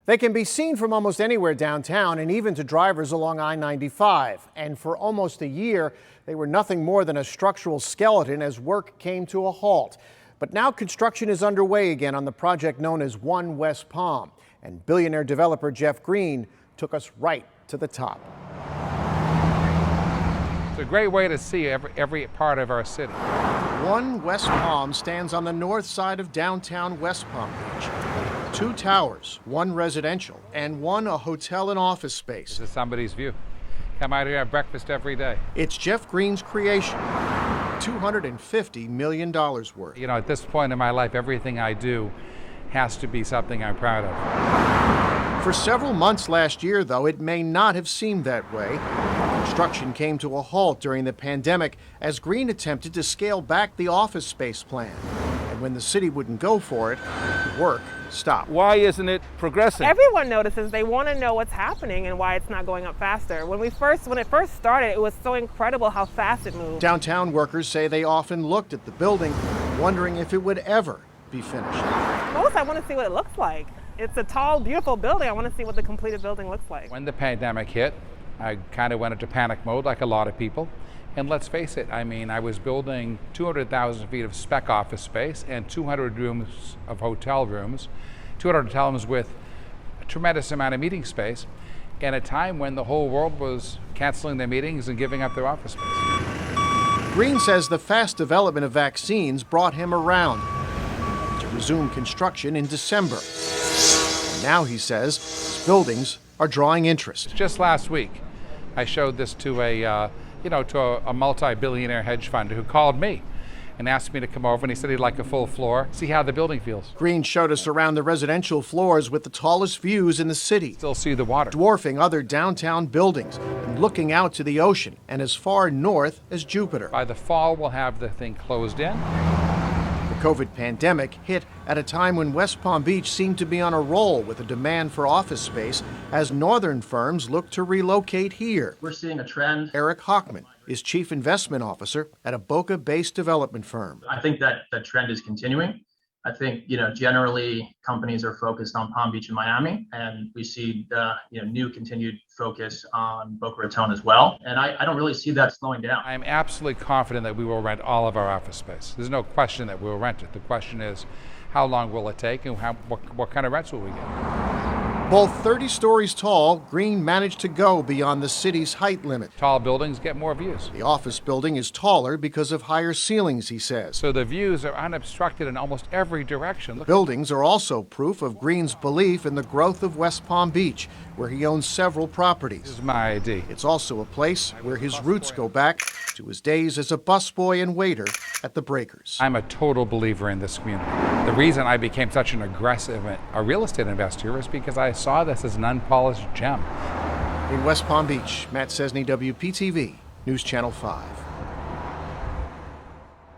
They can be seen from almost anywhere downtown and even to drivers along I-95. And for almost a year, they were nothing more than a structural skeleton as work came to a halt. But now construction is underway again on the project known as One West Palm. And billionaire developer Jeff Greene took us right to the top. It's a great way to see every part of our city. One West Palm stands on the north side of downtown West Palm Beach. 2 towers, 1 residential, and 1 a hotel and office space. This is somebody's view. Come out here, have breakfast every day. It's Jeff Greene's creation, $250 million worth. You know, at this point in my life, everything I do has to be something I'm proud of. For several months last year, though, it may not have seemed that way. Construction came to a halt during the pandemic as Greene attempted to scale back the office space plan. And when the city wouldn't go for it, work stopped. Why isn't it progressing? Everyone notices. They want to know what's happening and why it's not going up faster. When it first started, it was so incredible how fast it moved. Downtown workers say they often looked at the building, wondering if it would ever be finished. Most, I want to see what it looks like. It's a tall, beautiful building. I want to see what the completed building looks like. When the pandemic hit, I kind of went into panic mode like a lot of people. And let's face it, I mean, I was building 200,000 feet of spec office space and 200 rooms of hotel rooms, 200 hotel rooms with a tremendous amount of meeting space, in a time when the whole world was canceling their meetings and giving up their office space. Greene says the fast development of vaccines brought him around to resume construction in December. And now, he says, his buildings are drawing interest. Just last week, I showed this to a multi-billionaire hedge fund who called me and asked me to come over, and he said he'd like a full floor, see how the building feels. Greene showed us around the residential floors with the tallest views in the city. Still see the water. Dwarfing other downtown buildings and looking out to the ocean and as far north as Jupiter. By the fall, we'll have the thing closed in. The COVID pandemic hit at a time when West Palm Beach seemed to be on a roll with a demand for office space as northern firms look to relocate here. We're seeing a trend. Eric Hochman is chief investment officer at a Boca-based development firm. I think that trend is continuing. I think, generally companies are focused on Palm Beach and Miami, and we see new continued focus on Boca Raton as well. And I don't really see that slowing down. I'm absolutely confident that we will rent all of our office space. There's no question that we'll rent it. The question is, how long will it take and what kind of rents will we get? Both 30 stories tall, Greene managed to go beyond the city's height limit. Tall buildings get more views. The office building is taller because of higher ceilings, he says. So the views are unobstructed in almost every direction. Buildings are also proof of Greene's belief in the growth of West Palm Beach, where he owns several properties. This is my ID. It's also a place where his roots go back to his days as a busboy and waiter at the Breakers. I'm a total believer in this community. The reason I became such an aggressive real estate investor is because I saw this as an unpolished gem. In West Palm Beach, Matt Cesny, WPTV, News Channel 5.